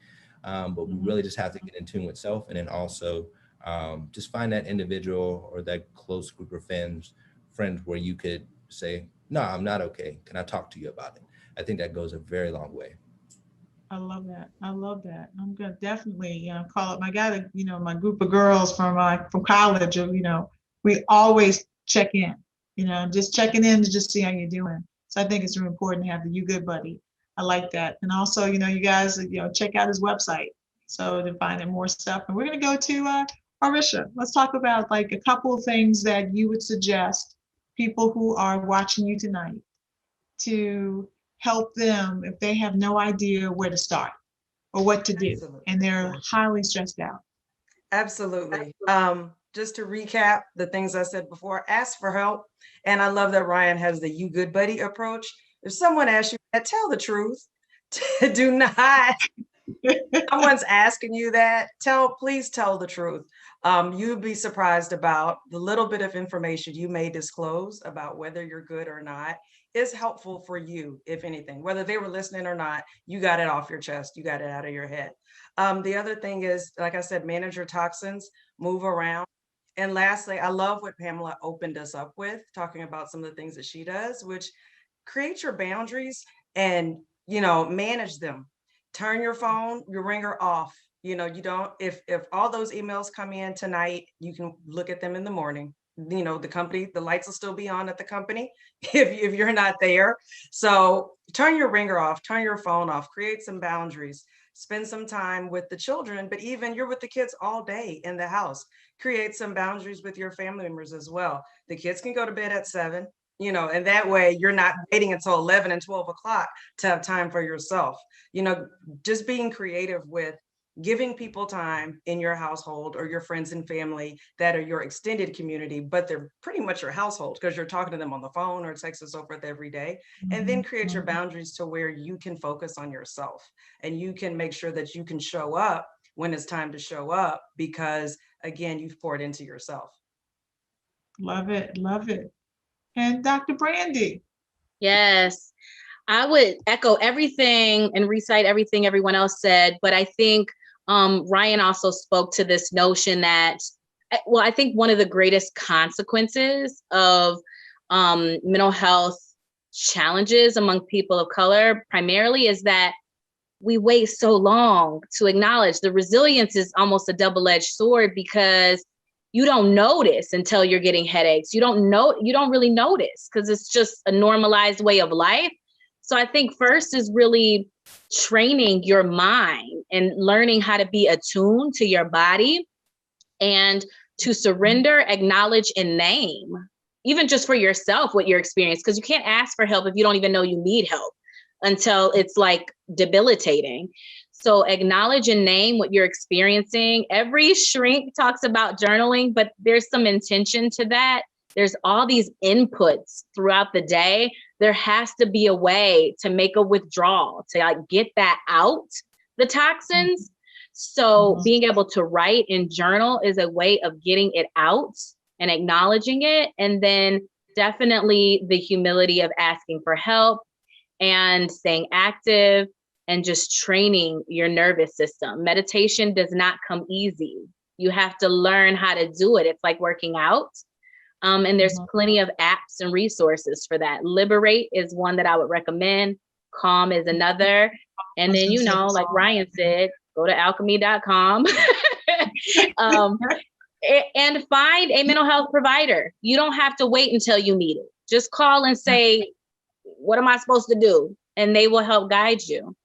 But we really just have to get in tune with self, and then also just find that individual or that close group of friends where you could say, no, I'm not okay. Can I talk to you about it? I think that goes a very long way. I love that. I'm gonna definitely call up. I got my group of girls from college. We always check in. Just checking in to just see how you're doing. So I think it's really important to have the you good buddy. I like that. And also, you guys, check out his website so to find out more stuff. And we're gonna go to Arisha. Let's talk about like a couple of things that you would suggest people who are watching you tonight to help them if they have no idea where to start or what to do. Absolutely. And they're highly stressed out. Absolutely. Just to recap the things I said before, ask for help. And I love that Ryan has the you good buddy approach. If someone asks you that, tell the truth. Do not, someone's asking you that, please tell the truth. You'd be surprised about the little bit of information you may disclose about whether you're good or not is helpful for you, if anything. Whether they were listening or not, you got it off your chest, you got it out of your head. The other thing is, like I said, manage your toxins, move around. And lastly, I love what Pamela opened us up with, talking about some of the things that she does, which create your boundaries and, manage them. Turn your phone, your ringer off. You don't, if all those emails come in tonight, you can look at them in the morning. The company, the lights will still be on at the company if you're not there. So turn your ringer off, turn your phone off, create some boundaries, spend some time with the children, but even you're with the kids all day in the house, create some boundaries with your family members as well. The kids can go to bed at 7, and that way you're not waiting until 11 and 12 o'clock to have time for yourself. Just being creative with giving people time in your household or your friends and family that are your extended community, but they're pretty much your household because you're talking to them on the phone or text and so forth every day. And then create your boundaries to where you can focus on yourself and you can make sure that you can show up when it's time to show up because, again, you've poured into yourself. Love it. Love it. And Dr. Brandy. Yes, I would echo everything and recite everything everyone else said, but I think Ryan also spoke to this notion that, I think one of the greatest consequences of mental health challenges among people of color primarily is that we wait so long to acknowledge. The resilience is almost a double-edged sword because you don't notice until you're getting headaches. You don't really notice because it's just a normalized way of life. So I think first is really training your mind and learning how to be attuned to your body and to surrender, acknowledge, and name, even just for yourself, what you're experiencing, because you can't ask for help if you don't even know you need help until it's like debilitating. So acknowledge and name what you're experiencing. Every shrink talks about journaling, but there's some intention to that. There's all these inputs throughout the day. There has to be a way to make a withdrawal, to like get that out, the toxins. So being able to write and journal is a way of getting it out and acknowledging it. And then definitely the humility of asking for help and staying active and just training your nervous system. Meditation does not come easy. You have to learn how to do it. It's like working out. And there's plenty of apps and resources for that. Liberate is one that I would recommend. Calm is another. And then, you know, like Ryan said, go to alchemy.com and find a mental health provider. You don't have to wait until you need it. Just call and say, what am I supposed to do? And they will help guide you.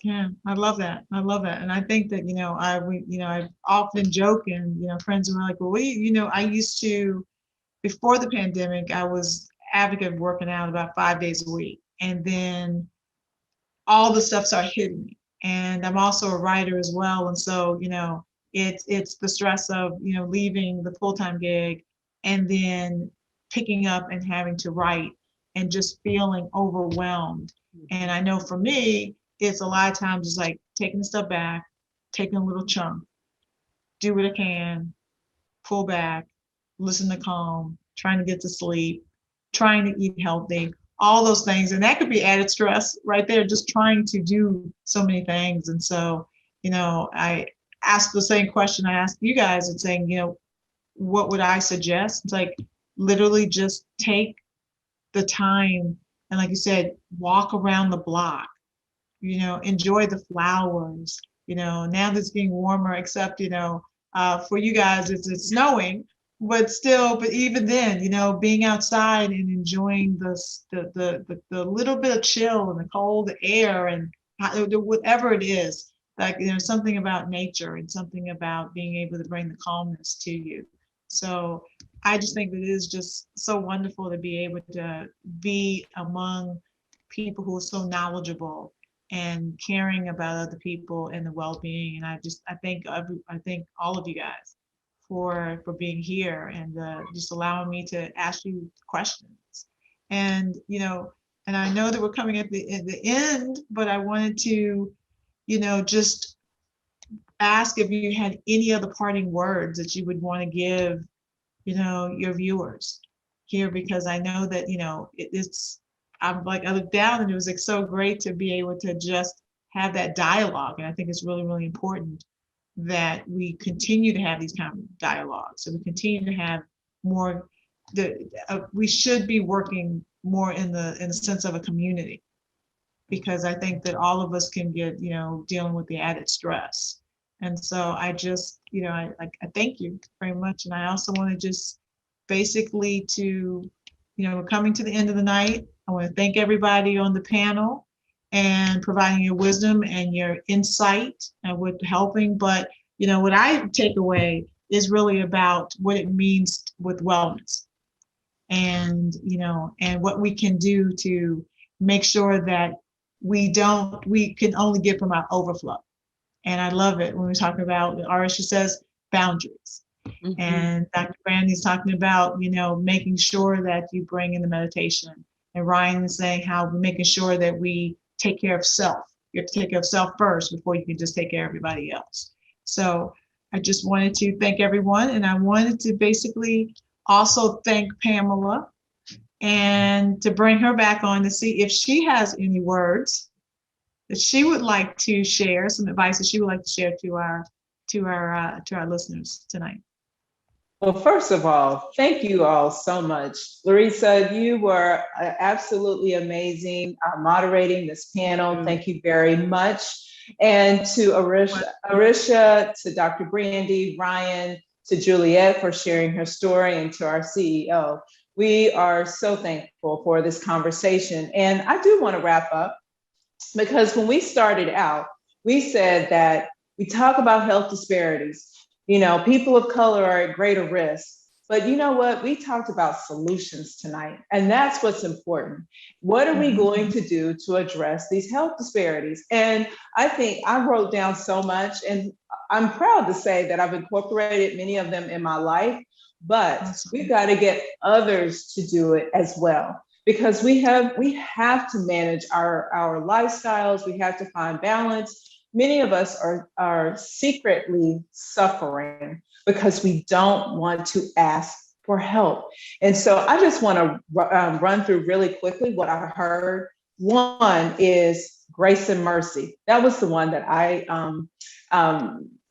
Yeah, I love that. I love that. And I think that, I've often joked and, friends were like, well, I used to, before the pandemic, I was advocate of working out about 5 days a week. And then all the stuff started hitting me. And I'm also a writer as well. And so, it's the stress of, leaving the full-time gig and then picking up and having to write and just feeling overwhelmed. And I know for me, it's a lot of times just like taking a step back, taking a little chunk, do what I can, pull back, listen to calm, trying to get to sleep, trying to eat healthy, all those things. And that could be added stress right there, just trying to do so many things. And so, I asked the same question I asked you guys and saying, what would I suggest? It's like literally just take the time and, like you said, walk around the block. Enjoy the flowers, now that it's getting warmer, except, for you guys, it's snowing, but even then, being outside and enjoying the little bit of chill and the cold air and whatever it is, like, something about nature and something about being able to bring the calmness to you. So I just think that it is just so wonderful to be able to be among people who are so knowledgeable and caring about other people and the well-being. And I thank all of you guys for being here and just allowing me to ask you questions. And and I know that we're coming at the end, but I wanted to just ask if you had any other parting words that you would want to give your viewers here, because I know that I looked down and it was like so great to be able to just have that dialogue. And I think it's really, really important that we continue to have these kind of dialogues. So we continue to have more, we should be working more in the sense of a community, because I think that all of us can get, dealing with the added stress. And so I just, I thank you very much. And I also want to just basically we're coming to the end of the night. I want to thank everybody on the panel and providing your wisdom and your insight and with helping. But, what I take away is really about what it means with wellness and, and what we can do to make sure that we can only give from our overflow. And I love it when we're talking about, Arisha says, boundaries. Mm-hmm. And Dr. Brandy's talking about, making sure that you bring in the meditation. And Ryan is saying how we're making sure that we take care of self. You have to take care of self first before you can just take care of everybody else. So I just wanted to thank everyone. And I wanted to basically also thank Pamela and to bring her back on to see if she has any words that she would like to share, some advice that she would like to share to our listeners tonight. Well, first of all, thank you all so much. Larissa, you were absolutely amazing moderating this panel. Thank you very much. And to Arisha, to Dr. Brandy, Ryan, to Juliet for sharing her story, and to our CEO. We are so thankful for this conversation. And I do want to wrap up because when we started out, we said that we talk about health disparities. You know, people of color are at greater risk. But you know what? We talked about solutions tonight, and that's what's important. What are we going to do to address these health disparities? And I think I wrote down so much, and I'm proud to say that I've incorporated many of them in my life, but we've got to get others to do it as well. Because we have to manage our lifestyles, we have to find balance. Many of us are secretly suffering because we don't want to ask for help. And so I just want to run through really quickly what I heard. One is grace and mercy. That was the one that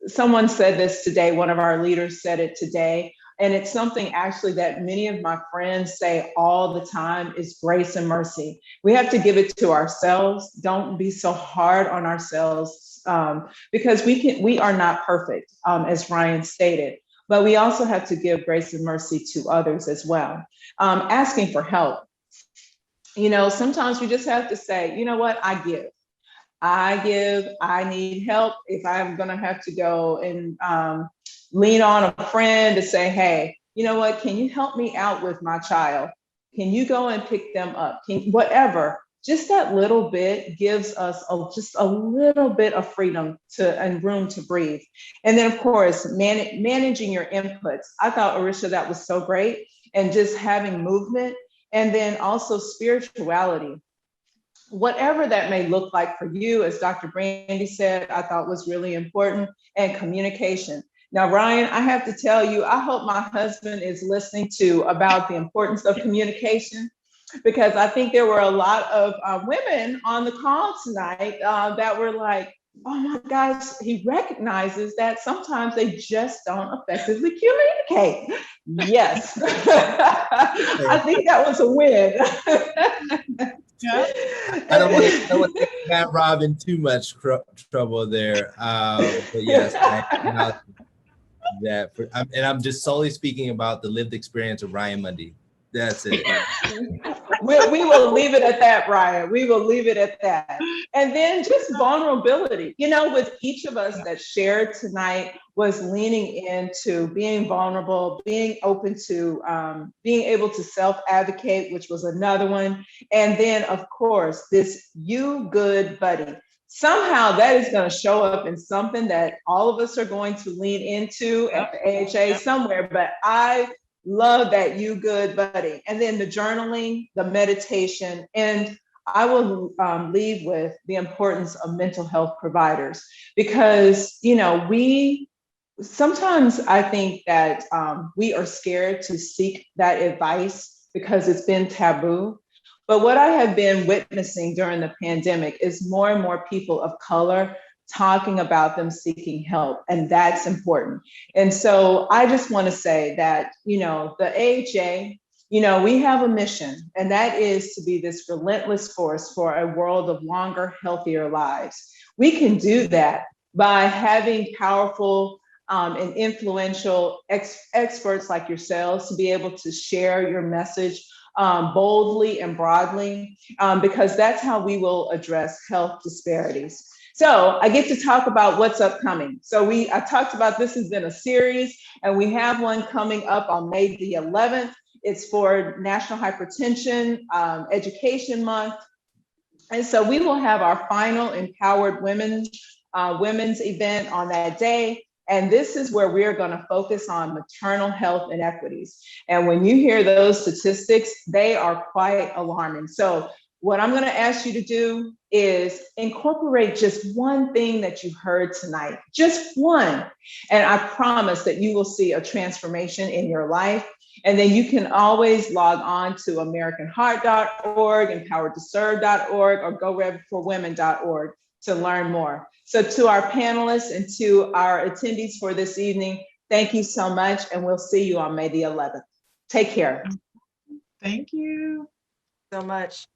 someone said this today, one of our leaders said it today. And it's something actually that many of my friends say all the time is grace and mercy. We have to give it to ourselves. Don't be so hard on ourselves because we are not perfect, as Ryan stated, but we also have to give grace and mercy to others as well. Asking for help. You know, sometimes we just have to say, you know what, I need help. If I'm gonna have to go and lean on a friend to say, hey, you know what, can you help me out with my child? Can you go and pick them up? Whatever, just that little bit gives us just a little bit of freedom and room to breathe. And then of course, managing your inputs. I thought, Arisha, that was so great. And just having movement, and then also spirituality. Whatever that may look like for you, as Dr. Brandy said, I thought was really important, and communication. Now, Ryan, I have to tell you, I hope my husband is listening to about the importance of communication, because I think there were a lot of women on the call tonight that were like, oh my gosh, he recognizes that sometimes they just don't effectively communicate. Yes. I think that was a win. Yeah. I don't want to have Robin too much trouble there. But yes, I'm just solely speaking about the lived experience of Ryan Mundy. That's it. We will leave it at that, Ryan. We will leave it at that. And then just vulnerability. You know, with each of us that shared tonight was leaning into being vulnerable, being open to being able to self-advocate, which was another one. And then, of course, this you good buddy. Somehow that is going to show up in something that all of us are going to lean into at the AHA somewhere. But I love that you good buddy. And then the journaling, the meditation, and I will leave with the importance of mental health providers, because, you know, sometimes I think that we are scared to seek that advice because it's been taboo. But what I have been witnessing during the pandemic is more and more people of color talking about them seeking help, and that's important. And so I just want to say that, you know, the AHA, you know, we have a mission, and that is to be this relentless force for a world of longer, healthier lives. We can do that by having powerful and influential experts like yourselves to be able to share your message boldly and broadly, because that's how we will address health disparities. So I get to talk about what's upcoming. So I talked about this has been a series, and we have one coming up on May the 11th. It's for National Hypertension Education Month. And so we will have our final Empowered Women's event on that day. And this is where we are going to focus on maternal health inequities. And when you hear those statistics, they are quite alarming. So what I'm going to ask you to do is incorporate just one thing that you heard tonight, just one. And I promise that you will see a transformation in your life. And then you can always log on to AmericanHeart.org, empoweredtoserve.org, or GoRevForWomen.org to learn more. So to our panelists and to our attendees for this evening, thank you so much. And we'll see you on May the 11th. Take care. Thank you So much.